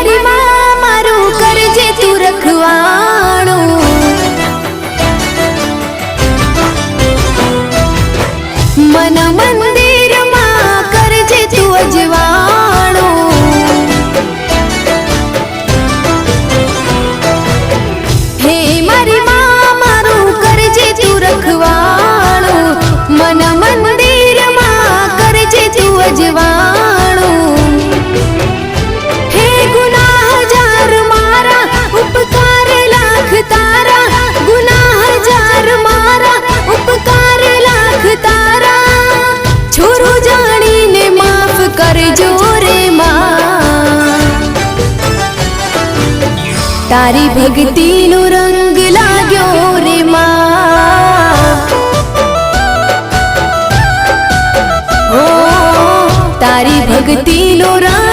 मारी माँ मारू करजे तू रखवाणो। मन मंदिर मां करजे तू अजवाणो। हे मारी माँ मारू करजे तू रखवाणो। मन मंदिर मां करजे तू अजवाणो। हे गुनाह जार मारा उपकार लाख तारा। गुनाह जार मारा उपकार लाख तारा। छोरू जानी ने माफ करजो रे मां। तारी भक्ति नो रंग लाग्यो रे मां। ओ तारी भक्ति नो रंग